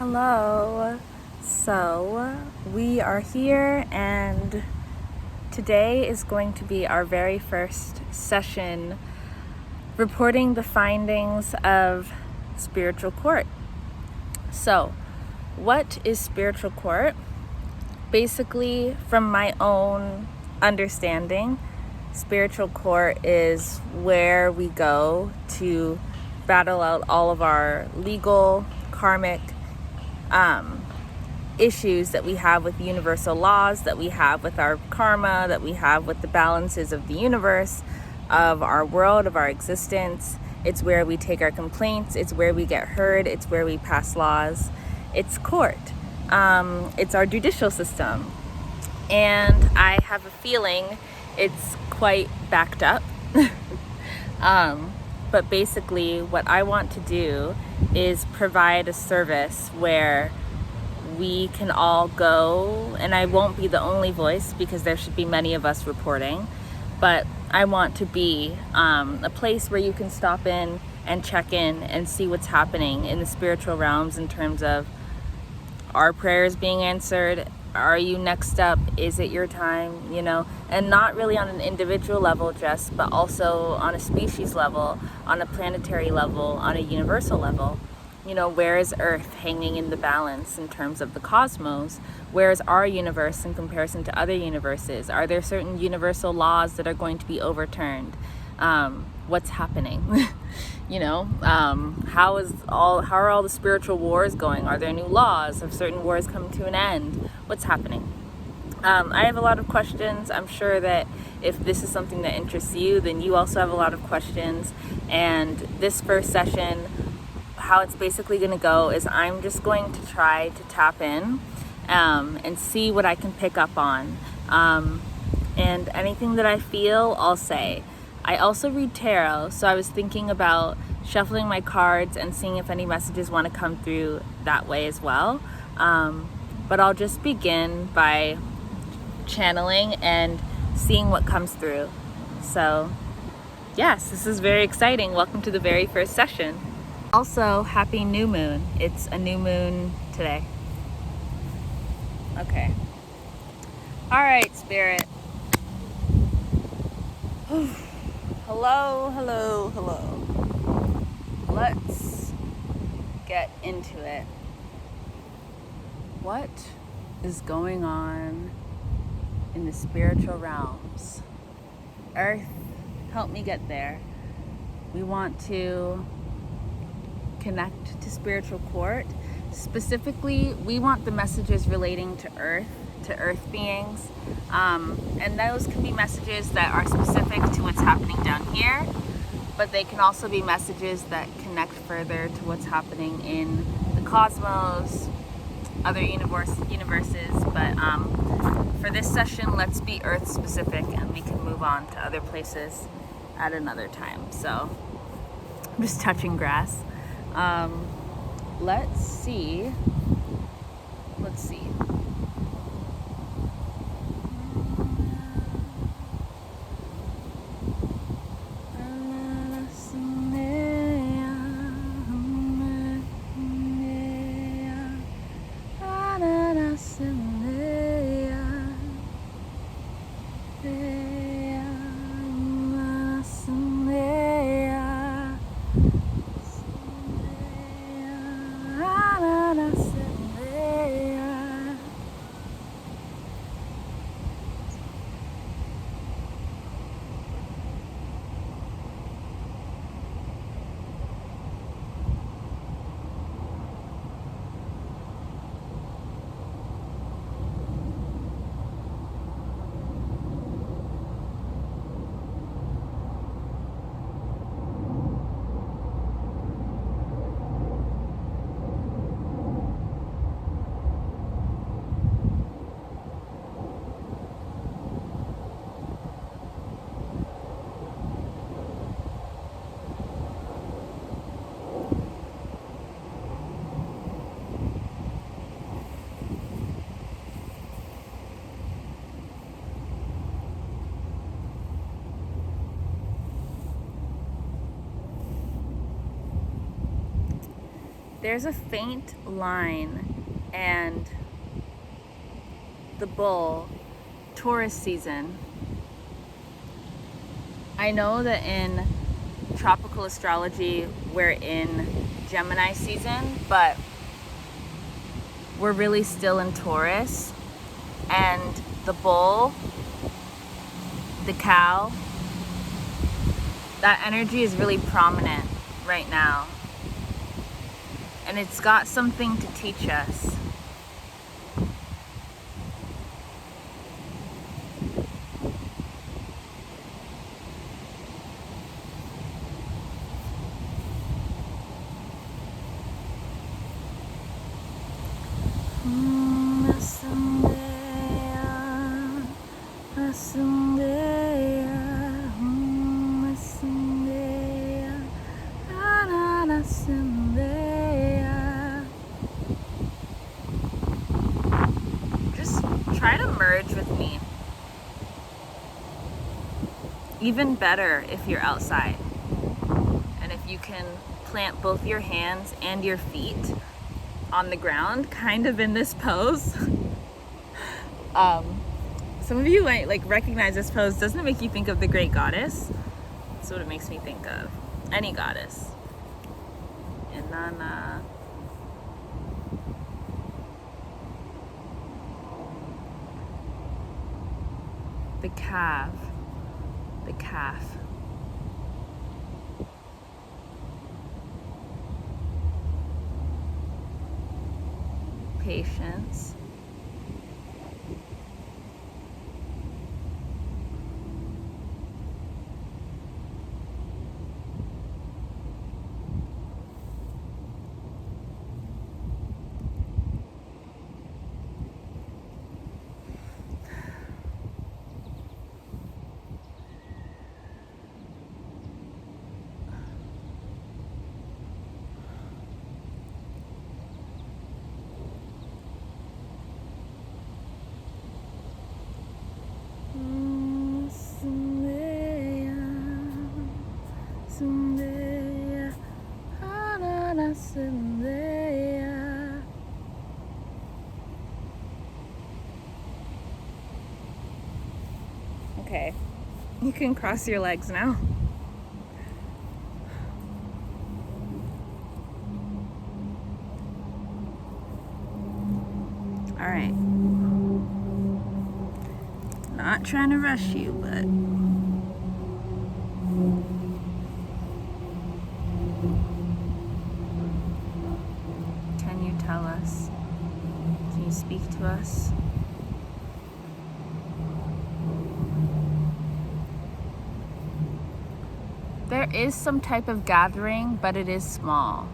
Hello. So we are here, and today is going to be our very first session reporting the findings of spiritual court. So, what is spiritual court? Basically, from my own understanding, spiritual court is where we go to battle out all of our legal, karmic issues that we have with universal laws, that we have with our karma, that we have with the balances of the universe, of our world, of our existence. It's where we take our complaints. It's where we get heard. It's where we pass laws. It's court. It's our judicial system. And I have a feeling it's quite backed up. But basically what I want to do is provide a service where we can all go, and I won't be the only voice because there should be many of us reporting, but I want to be a place where you can stop in and check in and see what's happening in the spiritual realms in terms of, are prayers being answered? Are you next up? Is it your time? And not really on an individual level just, but also on a species level, on a planetary level, on a universal level. Where is Earth hanging in the balance in terms of the cosmos? Where is our universe in comparison to other universes? Are there certain universal laws that are going to be overturned? What's happening? How are all the spiritual wars going? Are there new laws? Have certain wars come to an end? What's happening? I have a lot of questions. I'm sure that if this is something that interests you, then you also have a lot of questions. And this first session, how it's basically going to go is I'm just going to try to tap in and see what I can pick up on. And anything that I feel, I'll say. I also read tarot, so I was thinking about shuffling my cards and seeing if any messages want to come through that way as well. But I'll just begin by channeling and seeing what comes through. So, yes, this is very exciting. Welcome to the very first session. Also, happy new moon. It's a new moon today. Okay. All right, Spirit. Hello. Let's get into it. What is going on in the spiritual realms? Earth, help me get there. We want to connect to spiritual court. Specifically, we want the messages relating to earth beings, and those can be messages that are specific to what's happening down here, but they can also be messages that connect further to what's happening in the cosmos, other universes. But for this session, let's be earth specific, and we can move on to other places at another time. So I'm just touching grass. Let's see. there's a faint line, and the bull, Taurus season. I know that in tropical astrology we're in Gemini season, but we're really still in Taurus, and the bull, the cow, that energy is really prominent right now, and it's got something to teach us. Just try to merge with me. Even better if you're outside. And if you can plant both your hands and your feet on the ground, kind of in this pose. Some of you might recognize this pose. Doesn't it make you think of the great goddess? That's what it makes me think of. Any goddess. Inanna. The calf. The calf. Patience. Okay, you can cross your legs now. All right. Not trying to rush you, but can you tell us? Can you speak to us? There is some type of gathering, but it is small.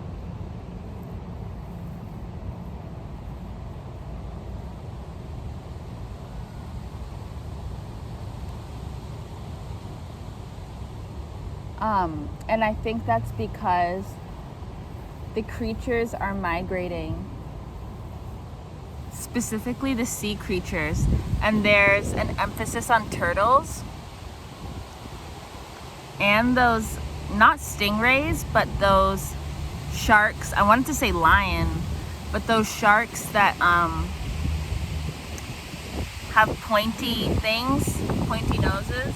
And I think that's because the creatures are migrating, specifically the sea creatures, and there's an emphasis on turtles and those, not stingrays, but those sharks. I wanted to say lion, but those sharks that have pointy things, pointy noses.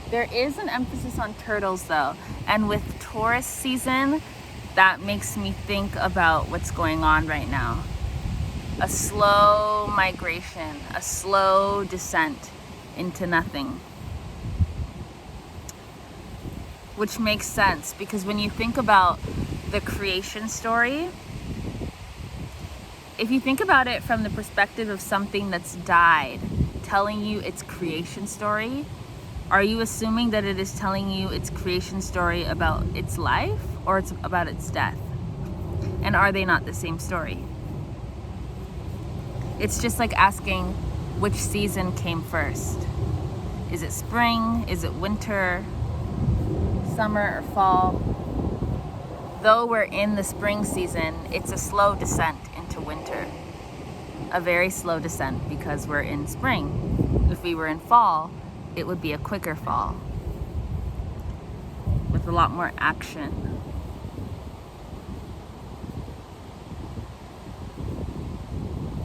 There is an emphasis on turtles though, and with Taurus season, that makes me think about what's going on right now. A slow migration, a slow descent into nothing. Which makes sense, because when you think about the creation story, if you think about it from the perspective of something that's died, telling you its creation story, are you assuming that it is telling you its creation story about its life or it's about its death? And are they not the same story? It's just like asking which season came first. Is it spring? Is it winter? Summer or fall? Though we're in the spring season, it's a slow descent into winter. A very slow descent because we're in spring. If we were in fall, it would be a quicker fall with a lot more action.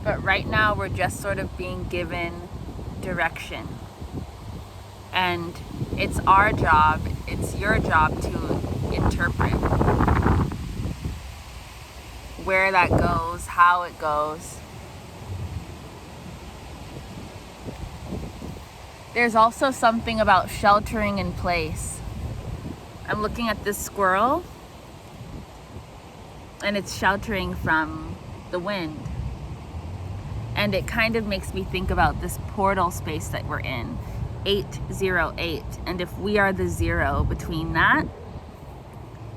But right now we're just sort of being given direction. And it's our job, it's your job to interpret where that goes, how it goes. There's also something about sheltering in place. I'm looking at this squirrel, and it's sheltering from the wind. And it kind of makes me think about this portal space that we're in, 808. And if we are the 0 between that,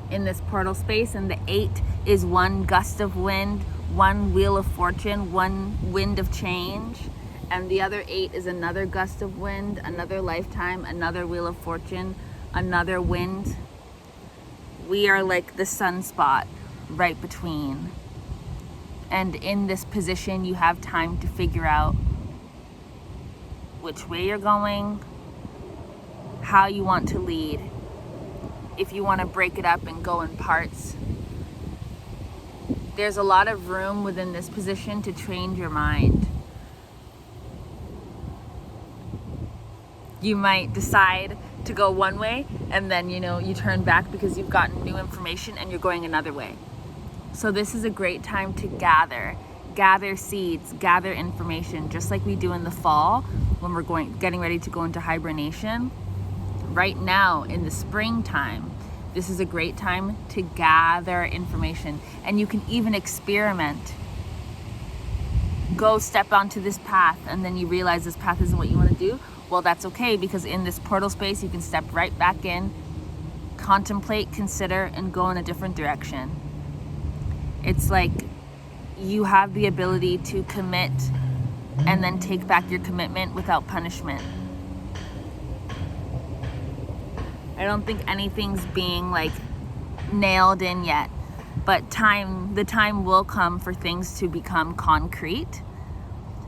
in this portal space, and the 8 is one gust of wind, one wheel of fortune, one wind of change, and the other 8 is another gust of wind, another lifetime, another wheel of fortune, another wind. We are like the sunspot right between. And in this position, you have time to figure out which way you're going, how you want to lead, if you want to break it up and go in parts. There's a lot of room within this position to train your mind. You might decide to go one way, and then you turn back because you've gotten new information and you're going another way. So this is a great time to gather seeds, gather information, just like we do in the fall when we're getting ready to go into hibernation. Right now in the springtime, this is a great time to gather information, and you can even experiment. Go step onto this path, and then you realize this path isn't what you want to do. Well, that's okay, because in this portal space, you can step right back in, contemplate, consider, and go in a different direction. It's like you have the ability to commit and then take back your commitment without punishment. I don't think anything's being nailed in yet, but the time will come for things to become concrete,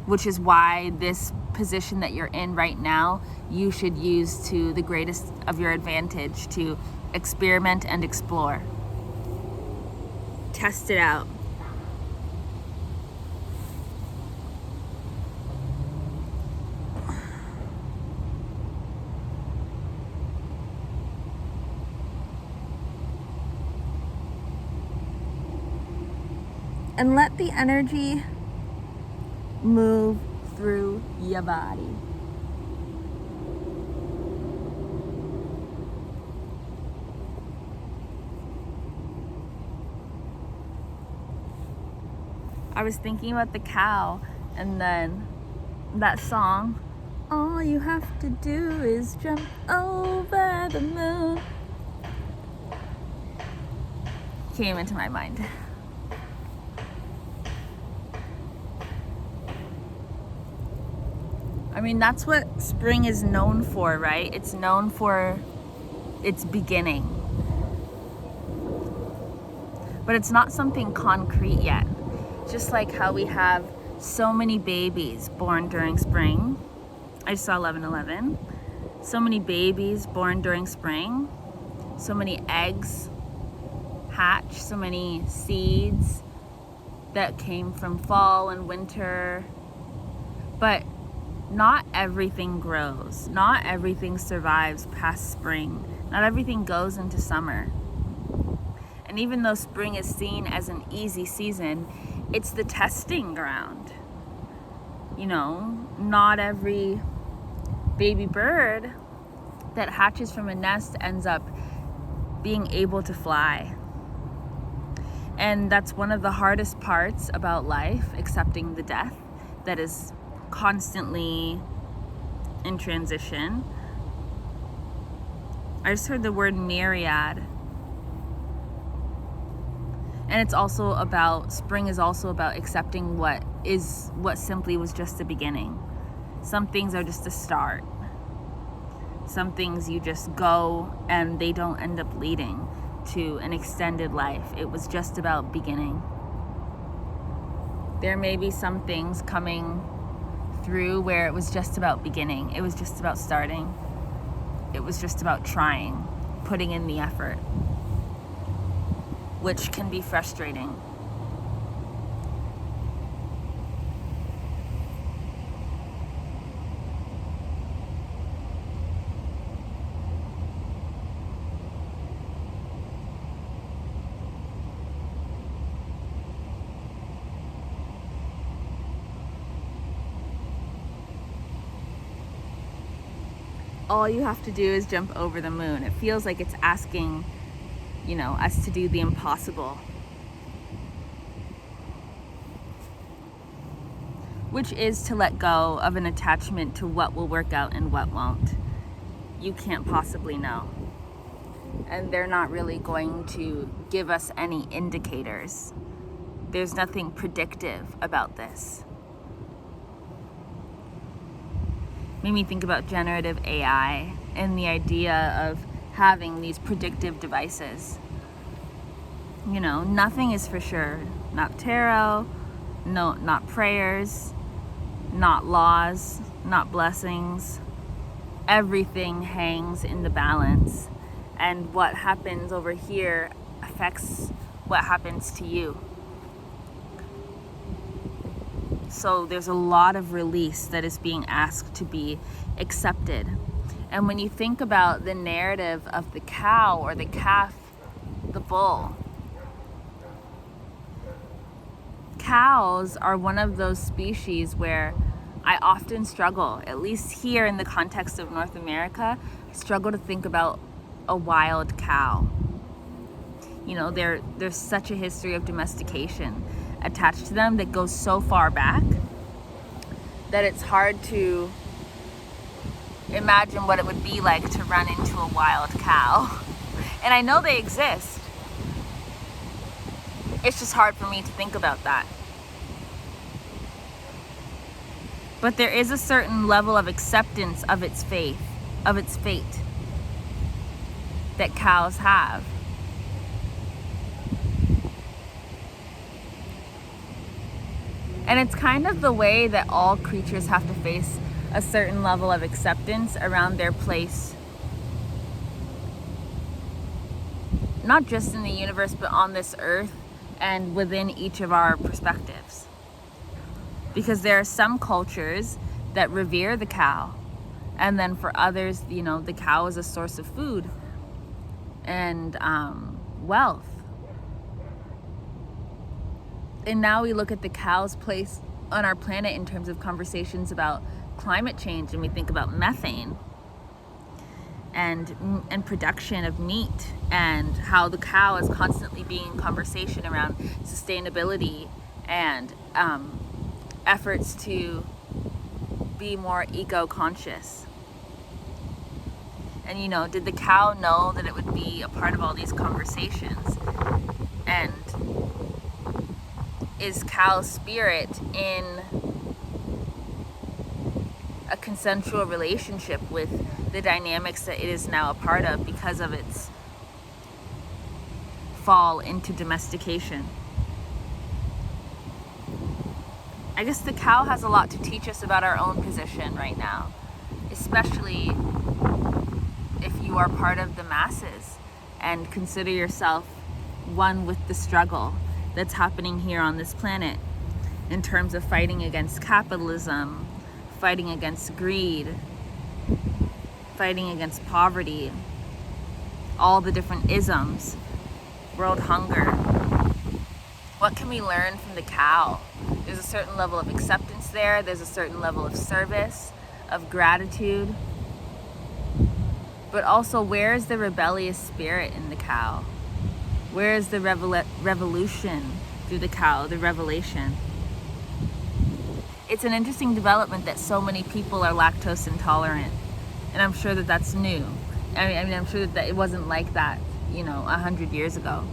which is why this position that you're in right now, you should use to the greatest of your advantage to experiment and explore. Test it out. And let the energy move through your body. I was thinking about the cow, and then that song, all you have to do is jump over the moon, came into my mind. I mean, that's what spring is known for, right? It's known for its beginning. But it's not something concrete yet. Just like how we have so many babies born during spring. I just saw 11:11. So many babies born during spring. So many eggs hatch. So many seeds that came from fall and winter. But not everything grows. Not everything survives past spring. Not everything goes into summer. And even though spring is seen as an easy season, it's the testing ground. Not every baby bird that hatches from a nest ends up being able to fly. And that's one of the hardest parts about life, accepting the death that is constantly in transition. I just heard the word myriad. And it's also about, spring is also about accepting what simply was just the beginning. Some things are just a start. Some things you just go and they don't end up leading to an extended life. It was just about beginning. There may be some things coming through where it was just about beginning. It was just about starting. It was just about trying, putting in the effort, which can be frustrating. All you have to do is jump over the moon. It feels like it's asking, us to do the impossible. Which is to let go of an attachment to what will work out and what won't. You can't possibly know. And they're not really going to give us any indicators. There's nothing predictive about this. Made me think about generative AI and the idea of having these predictive devices. Nothing is for sure. Not tarot, not prayers, not laws, not blessings. Everything hangs in the balance. And what happens over here affects what happens to you. So there's a lot of release that is being asked to be accepted. And when you think about the narrative of the cow or the calf, the bull, cows are one of those species where I often struggle, at least here in the context of North America, struggle to think about a wild cow. There's such a history of domestication attached to them that goes so far back that it's hard to imagine what it would be like to run into a wild cow. And I know they exist. It's just hard for me to think about that. But there is a certain level of acceptance of its fate that cows have. And it's kind of the way that all creatures have to face a certain level of acceptance around their place, not just in the universe, but on this earth and within each of our perspectives. Because there are some cultures that revere the cow, and then for others, the cow is a source of food and wealth. And now we look at the cow's place on our planet in terms of conversations about climate change, and we think about methane and production of meat, and how the cow is constantly being in conversation around sustainability and efforts to be more eco-conscious. And did the cow know that it would be a part of all these conversations? And is cow's spirit in a consensual relationship with the dynamics that it is now a part of because of its fall into domestication? I guess the cow has a lot to teach us about our own position right now, especially if you are part of the masses and consider yourself one with the struggle that's happening here on this planet in terms of fighting against capitalism, fighting against greed, fighting against poverty, all the different isms, world hunger. What can we learn from the cow? There's a certain level of acceptance there. There's a certain level of service, of gratitude. But also, where is the rebellious spirit in the cow? Where is the revolution through the cow, the revelation? It's an interesting development that so many people are lactose intolerant. And I'm sure that that's new. I'm sure that it wasn't like that, 100 years ago.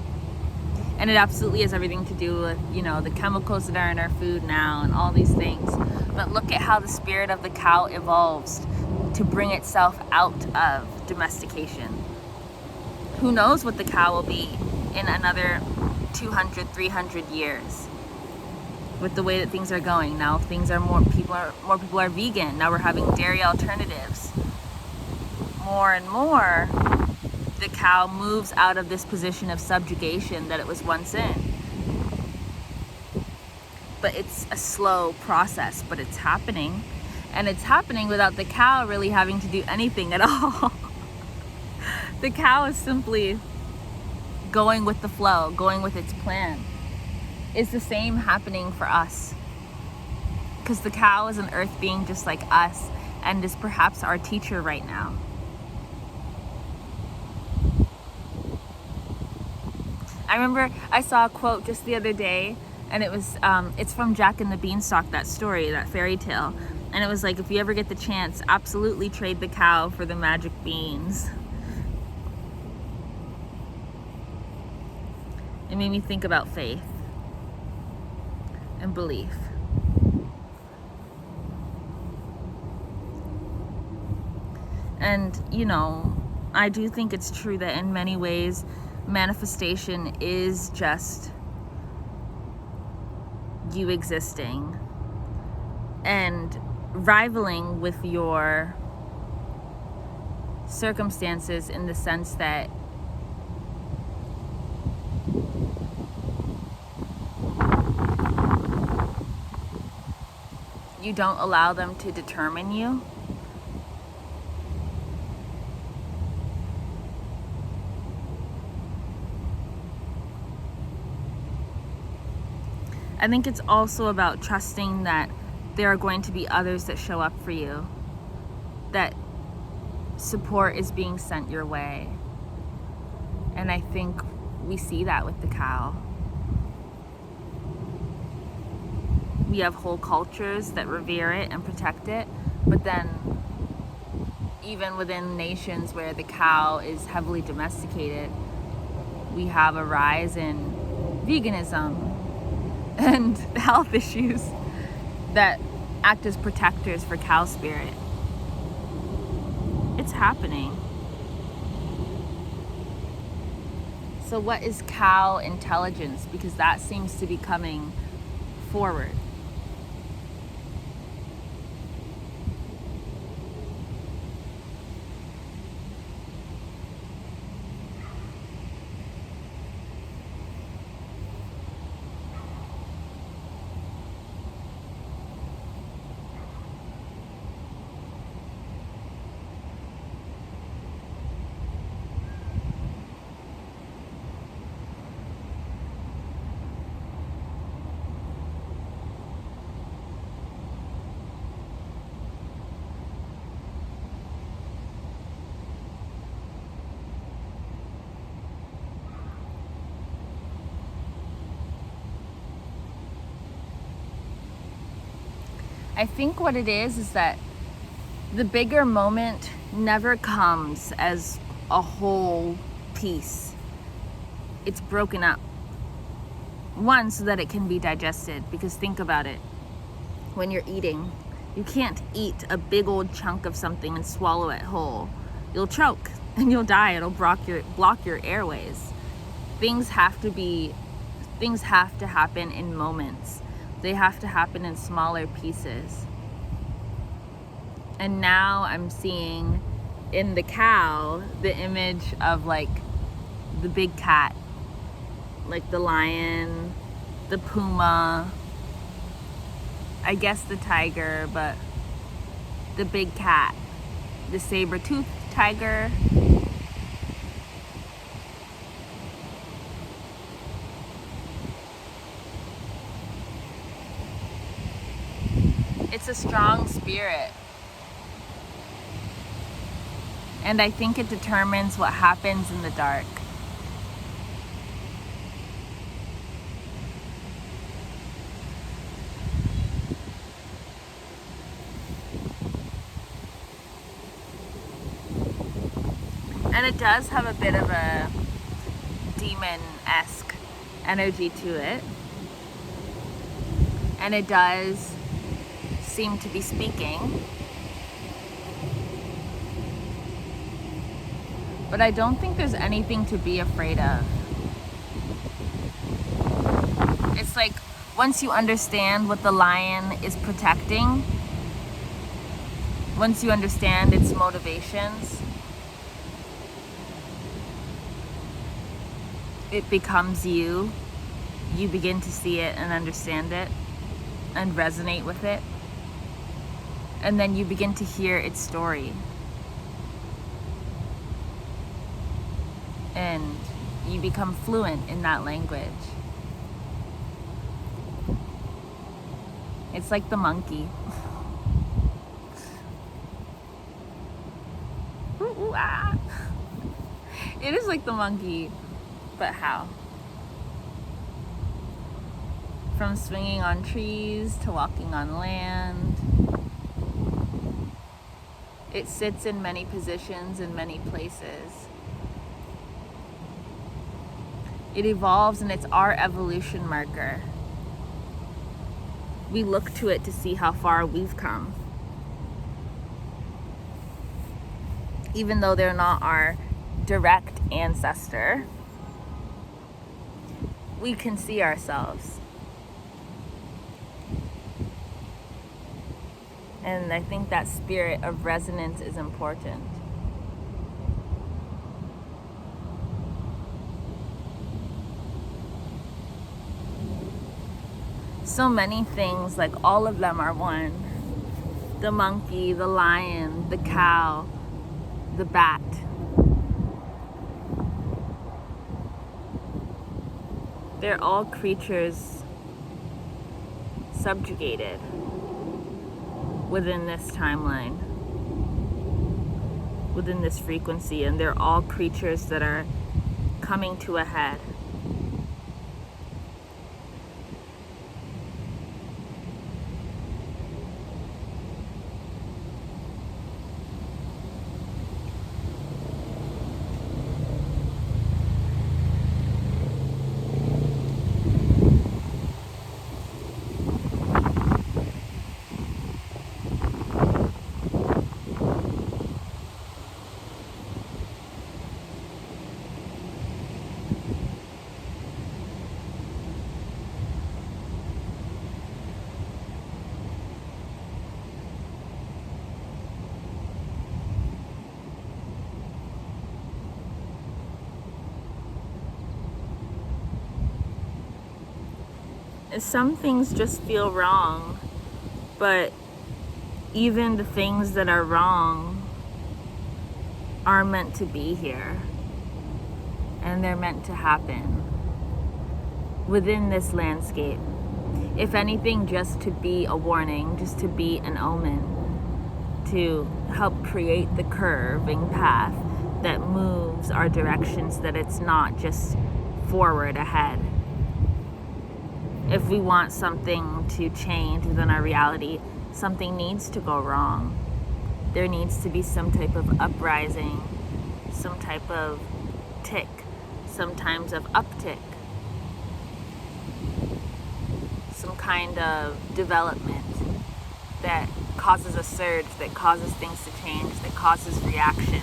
And it absolutely has everything to do with, the chemicals that are in our food now and all these things. But look at how the spirit of the cow evolves to bring itself out of domestication. Who knows what the cow will be in another 200, 300 years with the way that things are going. Now more people are vegan. Now we're having dairy alternatives. More and more, the cow moves out of this position of subjugation that it was once in. But it's a slow process, but it's happening. And it's happening without the cow really having to do anything at all. The cow is simply going with the flow, going with its plan. Is the same happening for us? Because the cow is an earth being just like us and is perhaps our teacher right now. I remember I saw a quote just the other day, and it was it's from Jack and the Beanstalk, that story, that fairy tale. And it was like, if you ever get the chance, absolutely trade the cow for the magic beans. It made me think about faith and belief. And, you know, I do think it's true that in many ways, manifestation is just you existing and rivaling with your circumstances, in the sense that you don't allow them to determine you. I think it's also about trusting that there are going to be others that show up for you, that support is being sent your way. And I think we see that with the cow. We have whole cultures that revere it and protect it, but then even within nations where the cow is heavily domesticated, we have a rise in veganism and health issues that act as protectors for cow spirit. It's happening. So what is cow intelligence? Because that seems to be coming forward. I think what it is that the bigger moment never comes as a whole piece. It's broken up. One, so that it can be digested, because think about it. When you're eating, you can't eat a big old chunk of something and swallow it whole. You'll choke and you'll die. It'll block your airways. Things have to happen in moments. They have to happen in smaller pieces. And now I'm seeing in the cow the image of like the big cat, like the lion, the puma, I guess the tiger, but the big cat, the saber-toothed tiger. It's a strong spirit. And I think it determines what happens in the dark. And it does have a bit of a demon-esque energy to it. And it does seem to be speaking. But I don't think there's anything to be afraid of. It's like Once you understand what the lion is protecting, once you understand its motivations, it becomes you. You begin to see it and understand it and resonate with it. And then you begin to hear its story. And you become fluent in that language. It's like the monkey. Ooh, ooh, ah. It is like the monkey, but how? From swinging on trees to walking on land. It sits in many positions in many places. It evolves, and it's our evolution marker. We look to it to see how far we've come. Even though they're not our direct ancestor, we can see ourselves. And I think that spirit of resonance is important. So many things, like all of them are one. The monkey, the lion, the cow, the bat. They're all creatures subjugated within this timeline, within this frequency, and they're all creatures that are coming to a head. Some things just feel wrong, but even the things that are wrong are meant to be here, and they're meant to happen within this landscape. If anything, just to be a warning, just to be an omen, to help create the curving path that moves our directions, that it's not just forward ahead. If we want something to change within our reality, something needs to go wrong. There needs to be some type of uprising, some type of tick, sometimes of uptick, some kind of development that causes a surge, that causes things to change, that causes reaction.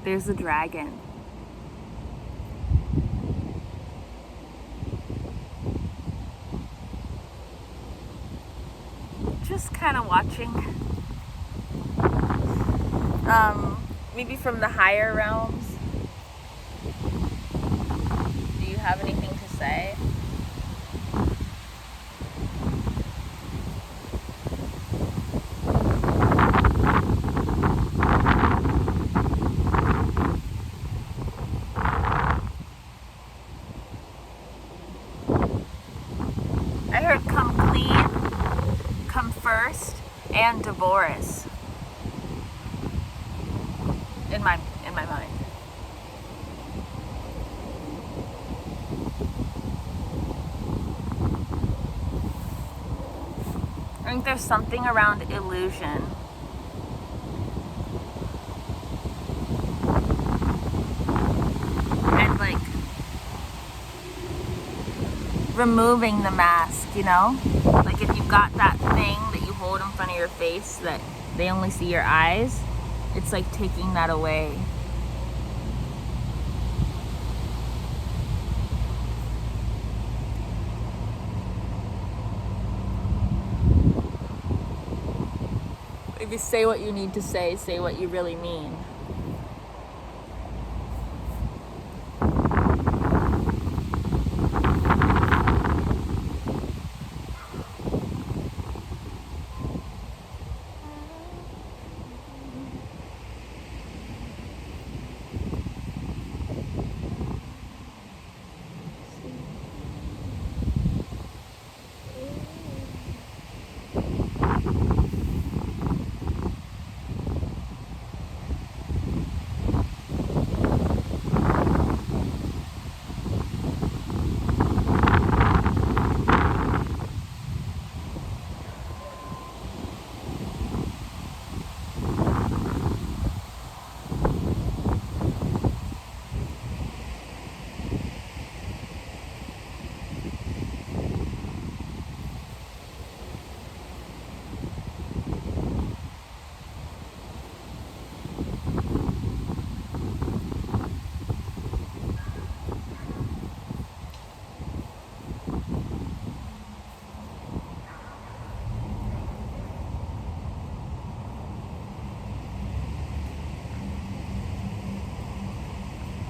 There's a dragon. Just kind of watching. Maybe from the higher realms. Do you have anything to say? I heard come clean, come first, and divorce in my mind. I think there's something around illusion. And like removing the mask, you know? Like if you've got that thing that you hold in front of your face that they only see your eyes, it's like taking that away. If you say what you need to say what you really mean.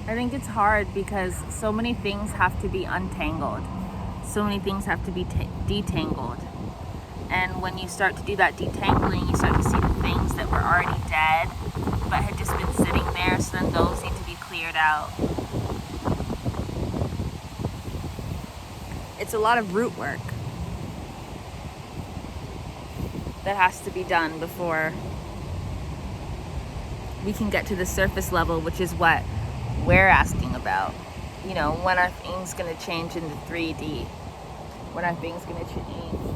I think it's hard because so many things have to be untangled. So many things have to be detangled. And when you start to do that detangling, you start to see the things that were already dead but had just been sitting there, so then those need to be cleared out. It's a lot of root work that has to be done before we can get to the surface level, which is what we're asking about. You know, when are things going to change into 3D? When are things going to change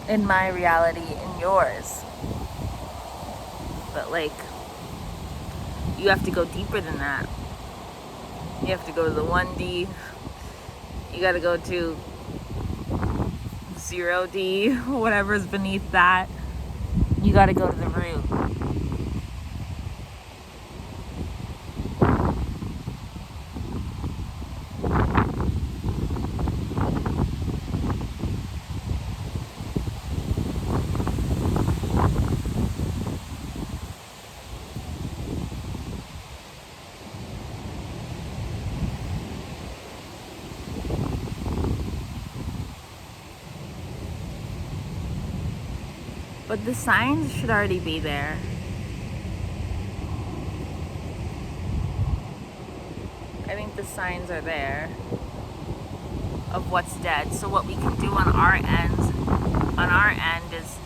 in my reality, in yours? But like, you have to go deeper than that. You have to go to the 1D. You got to go to 0D, whatever's beneath that. You got to go to the root. But the signs should already be there. I think the signs are there of what's dead. So what we can do on our end is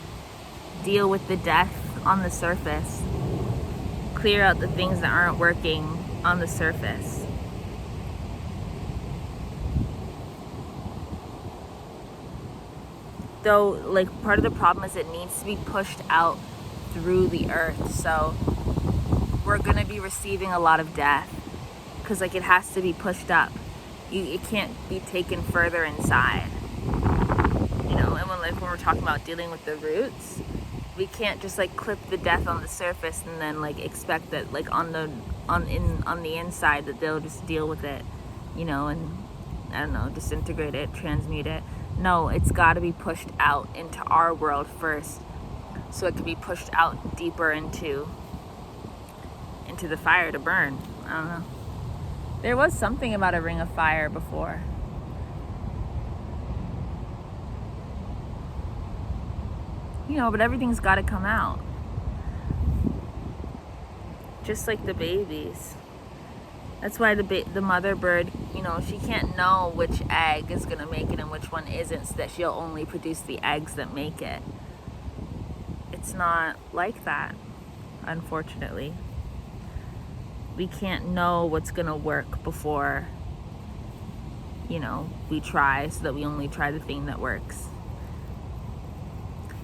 deal with the death on the surface. Clear out the things that aren't working on the surface. Though, like, part of the problem is it needs to be pushed out through the earth. So we're going to be receiving a lot of death because, like, it has to be pushed up. It can't be taken further inside. You know, and when we're talking about dealing with the roots, we can't just, like, clip the death on the surface and then, like, expect that, like, on the inside that they'll just deal with it, you know, and, I don't know, disintegrate it, transmute it. No, it's got to be pushed out into our world first, so it can be pushed out deeper into the fire to burn. I don't know. There was something about a ring of fire before. You know, but everything's got to come out. Just like the babies. That's why the mother bird, you know, she can't know which egg is going to make it and which one isn't, so that she'll only produce the eggs that make it. It's not like that, unfortunately. We can't know what's going to work before we try, so that we only try the thing that works.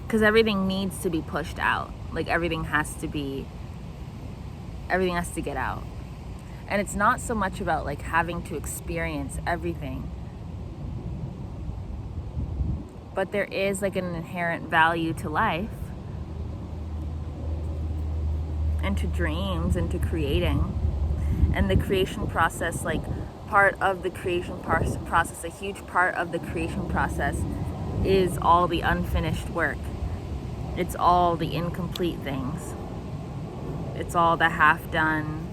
Because everything needs to be pushed out. Like everything has to get out. And it's not so much about like having to experience everything, but there is like an inherent value to life and to dreams and to creating. And the creation process, like part of the creation process, a huge part of the creation process is all the unfinished work. It's all the incomplete things. It's all the half done,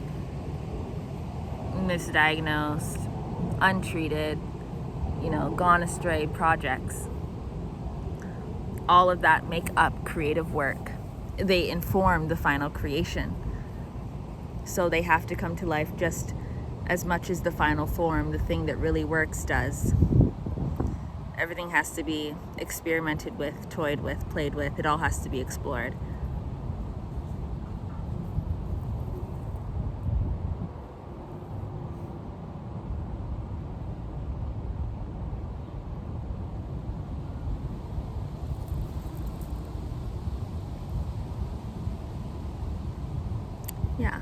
misdiagnosed, untreated, gone astray projects. All of that make up creative work. They inform the final creation. So they have to come to life just as much as the final form, the thing that really works, does. Everything has to be experimented with, toyed with, played with. It all has to be explored. Yeah.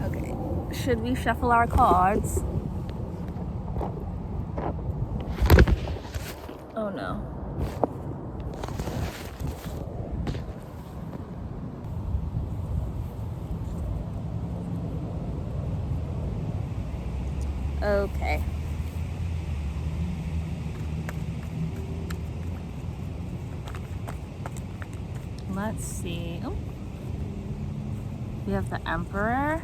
Okay. Should we shuffle our cards? Oh no. Okay. Let's see. Oh. We have the Emperor.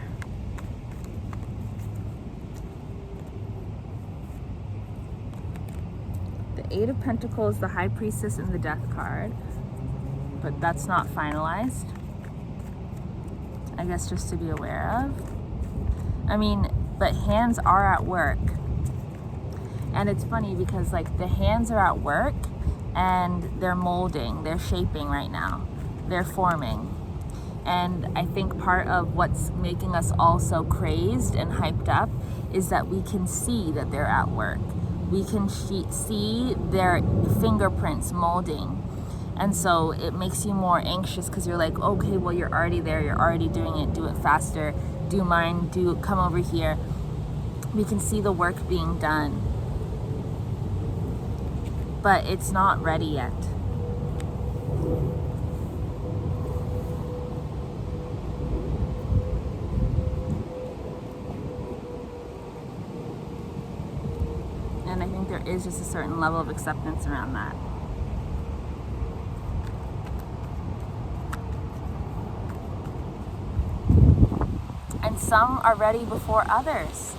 The Eight of Pentacles, the High Priestess, and the Death card. But that's not finalized. I guess just to be aware of. I mean, but hands are at work. And it's funny because like the hands are at work and they're molding, they're shaping right now. They're forming. And I think part of what's making us all so crazed and hyped up is that we can see that they're at work. We can see their fingerprints molding. And so it makes you more anxious because you're like, okay, well, you're already there. You're already doing it. Do it faster. Do mine. Come over here. We can see the work being done. But it's not ready yet. And I think there is just a certain level of acceptance around that. And some are ready before others.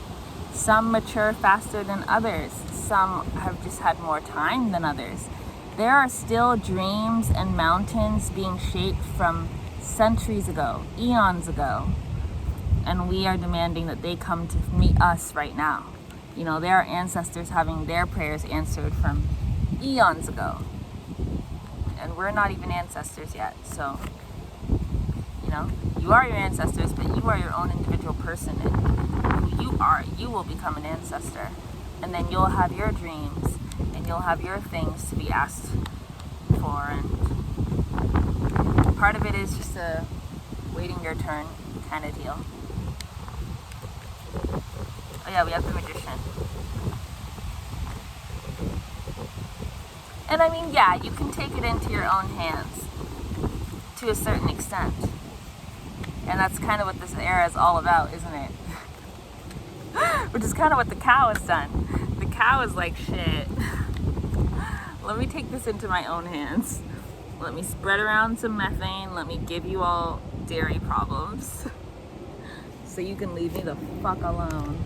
Some mature faster than others. Some have just had more time than others. There are still dreams and mountains being shaped from centuries ago, eons ago. And we are demanding that they come to meet us right now. There are ancestors having their prayers answered from eons ago. And we're not even ancestors yet. So, you are your ancestors, but you are your own individual person. And who you are, you will become an ancestor. And then you'll have your dreams, and you'll have your things to be asked for. And part of it is just a waiting your turn kind of deal. Oh yeah, we have the Magician. And I mean, yeah, you can take it into your own hands to a certain extent. And that's kind of what this era is all about, isn't it? Which is kind of what the cow has done. The cow is like, shit, let me take this into my own hands. Let me spread around some methane. Let me give you all dairy problems. So you can leave me the fuck alone.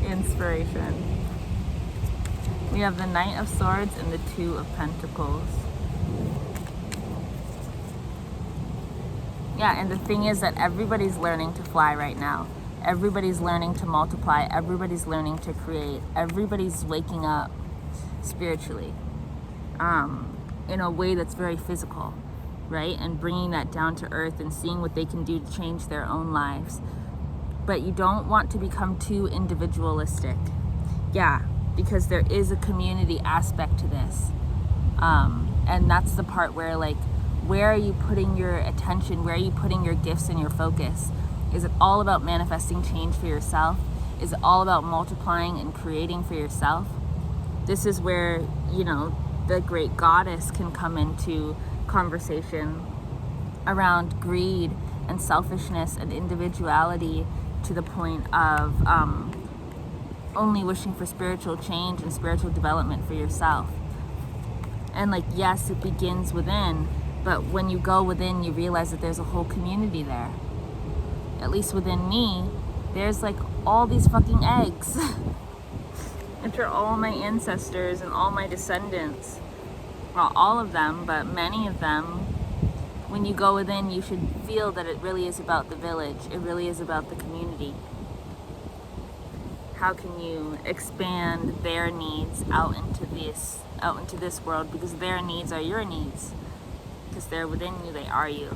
Inspiration. We have the Knight of Swords and the Two of Pentacles. Yeah, and the thing is that everybody's learning to fly right now. Everybody's learning to multiply. Everybody's learning to create. Everybody's waking up spiritually in a way that's very physical, right? And bringing that down to earth and seeing what they can do to change their own lives. But you don't want to become too individualistic. Yeah, because there is a community aspect to this. And that's the part where, like, where are you putting your attention? Where are you putting your gifts and your focus? Is it all about manifesting change for yourself? Is it all about multiplying and creating for yourself? This is where, you know, the great goddess can come into conversation around greed and selfishness and individuality, to the point of only wishing for spiritual change and spiritual development for yourself. And like, yes, it begins within, but when you go within, you realize that there's a whole community there. At least within me, there's like all these fucking eggs, which are all my ancestors and all my descendants. Well, all of them, but many of them. When you go within, you should feel that it really is about the village. It really is about the community. How can you expand their needs out into this world? Because their needs are your needs. Because they're within you, they are you.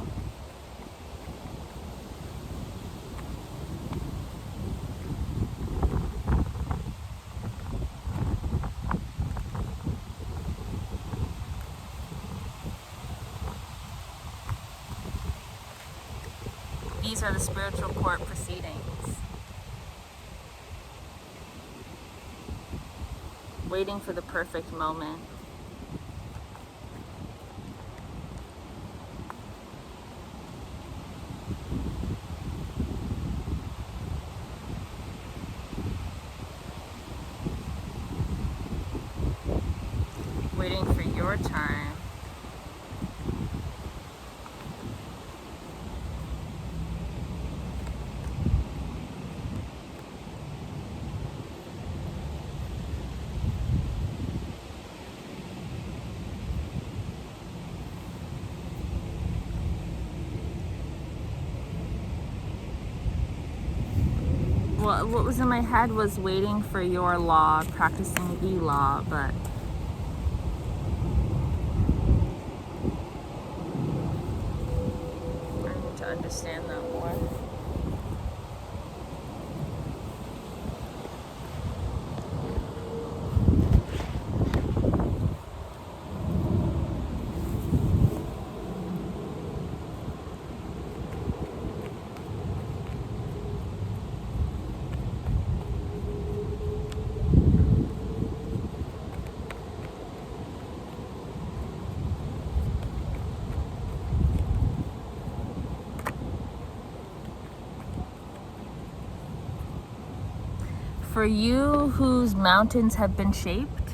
These are the spiritual court proceedings. Waiting for the perfect moment. Waiting for your time. Well, what was in my head was waiting for your law, practicing the law, but I need to understand that more. For you whose mountains have been shaped,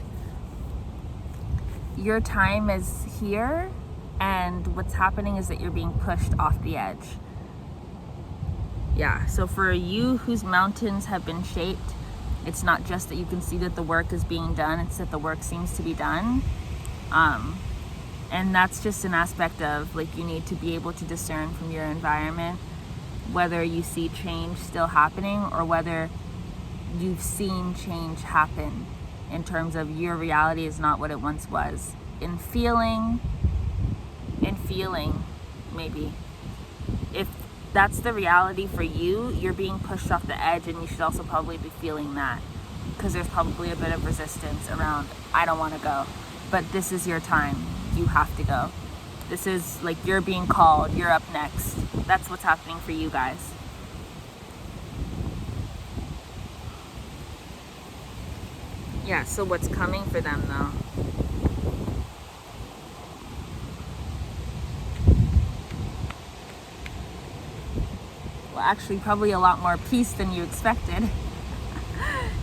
your time is here, and what's happening is that you're being pushed off the edge. Yeah, so for you whose mountains have been shaped, it's not just that you can see that the work is being done, it's that the work seems to be done. And that's just an aspect of, like, you need to be able to discern from your environment whether you see change still happening or whether you've seen change happen, in terms of your reality is not what it once was. In feeling, maybe. If that's the reality for you, you're being pushed off the edge, and you should also probably be feeling that, because there's probably a bit of resistance around, I don't want to go, but this is your time. You have to go. This is like, you're being called, you're up next. That's what's happening for you guys. Yeah, so what's coming for them though? Well, actually, probably a lot more peace than you expected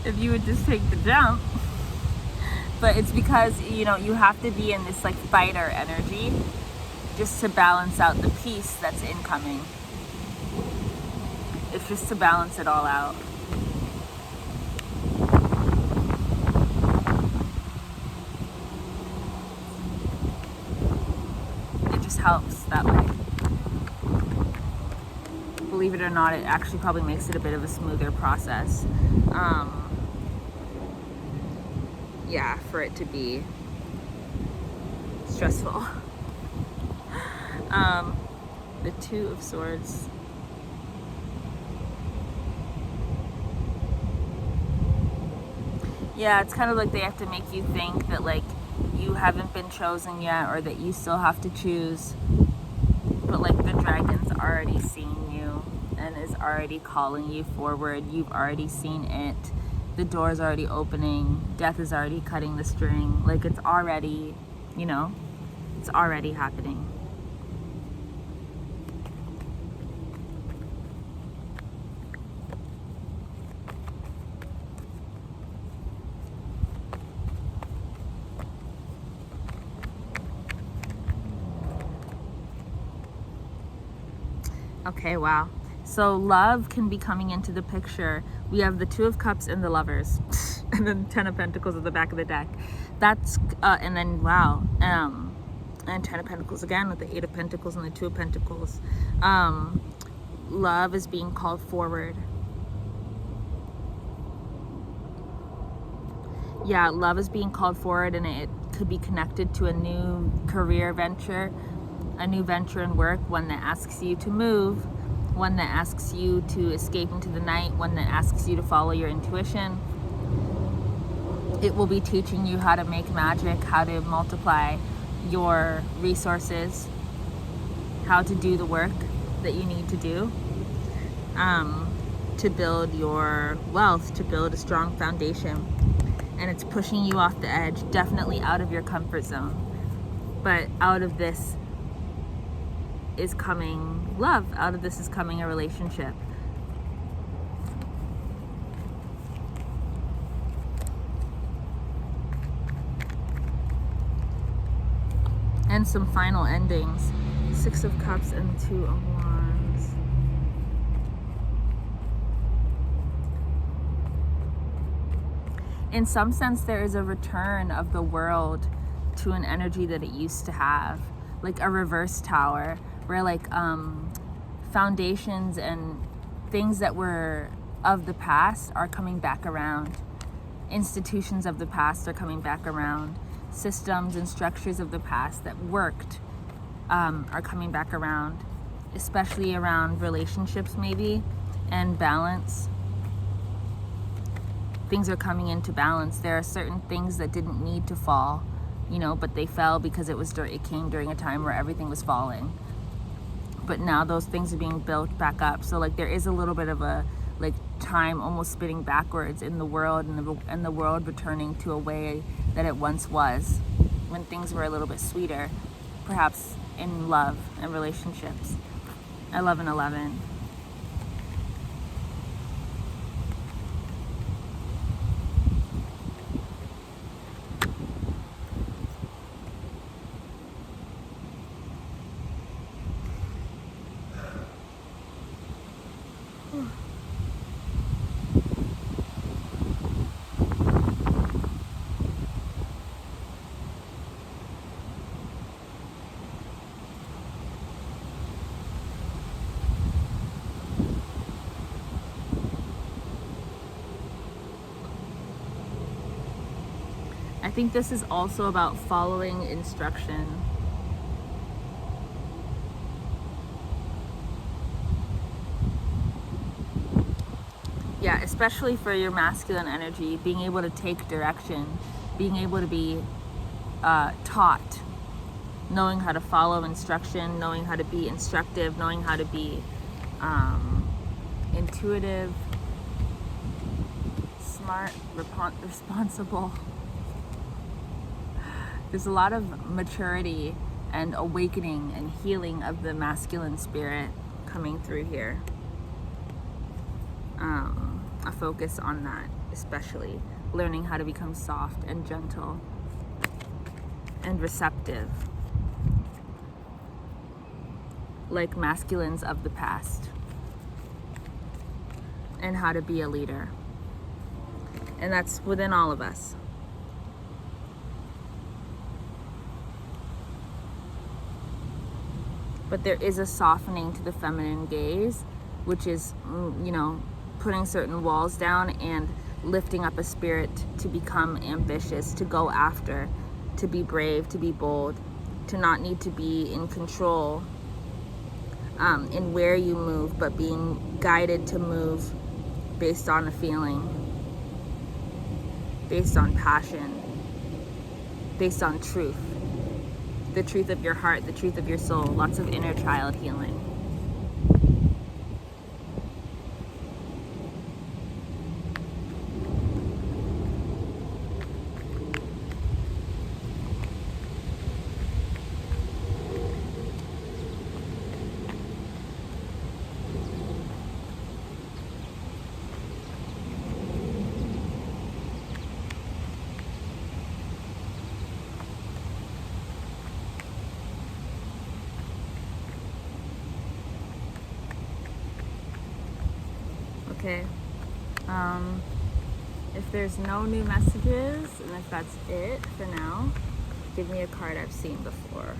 if you would just take the jump. But it's because, you know, you have to be in this like fighter energy just to balance out the peace that's incoming. It's just to balance it all out. just helps that way. Believe it or not, it actually probably makes it a bit of a smoother process. Yeah, for it to be stressful. The Two of Swords. Yeah, it's kind of like they have to make you think that like you haven't been chosen yet, or that you still have to choose. But like the dragon's already seen you and is already calling you forward. You've already seen it. The door's already opening. Death is already cutting the string. Like it's already, you know, it's already happening. Okay, wow. So love can be coming into the picture. We have the Two of Cups and the Lovers, and then 10 of Pentacles at the back of the deck. That's, and then, wow, and 10 of Pentacles again with the 8 of Pentacles and the 2 of Pentacles. Love is being called forward. Yeah, love is being called forward, and it could be connected to a new career venture, a new venture in work, one that asks you to move, one that asks you to escape into the night, one that asks you to follow your intuition. It will be teaching you how to make magic, how to multiply your resources, how to do the work that you need to do, to build your wealth, to build a strong foundation. And it's pushing you off the edge, definitely out of your comfort zone. But out of this is coming love. Out of this is coming a relationship. And some final endings. 6 of Cups and 2 of Wands. In some sense, there is a return of the world to an energy that it used to have, like a reverse tower, where like foundations and things that were of the past are coming back around. Institutions of the past are coming back around. Systems and structures of the past that worked are coming back around, especially around relationships maybe, and balance. Things are coming into balance. There are certain things that didn't need to fall, you know, but they fell because it came during a time where everything was falling. But now those things are being built back up. So like there is a little bit of a like time almost spinning backwards in the world, and the world returning to a way that it once was, when things were a little bit sweeter, perhaps in love and relationships. 1111. I think this is also about following instruction. Yeah, especially for your masculine energy, being able to take direction, being able to be taught, knowing how to follow instruction, knowing how to be instructive, knowing how to be intuitive, smart, responsible. There's a lot of maturity and awakening and healing of the masculine spirit coming through here. A focus on that, especially learning how to become soft and gentle and receptive, like masculines of the past, and how to be a leader. And that's within all of us. but there is a softening to the feminine gaze, which is, putting certain walls down and lifting up a spirit to become ambitious, to go after, to be brave, to be bold, to not need to be in control in where you move, but being guided to move based on a feeling, based on passion, based on truth, the truth of your heart, the truth of your soul, lots of inner child healing. Okay, if there's no new messages, and if that's it for now, give me a card I've seen before.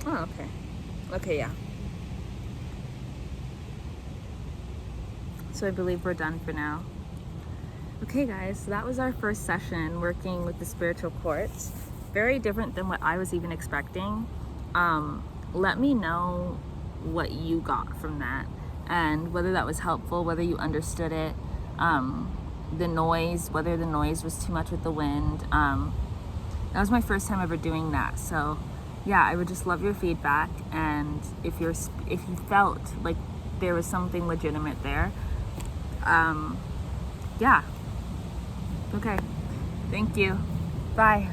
Oh, okay, yeah. So I believe we're done for now. Okay guys, so that was our first session working with the spiritual quartz. Very different than what I was even expecting. Let me know what you got from that and whether that was helpful, whether you understood it, the noise, whether the noise was too much with the wind. That was my first time ever doing that. So yeah, I would just love your feedback, and if you felt like there was something legitimate there, yeah. Okay, thank you. Bye.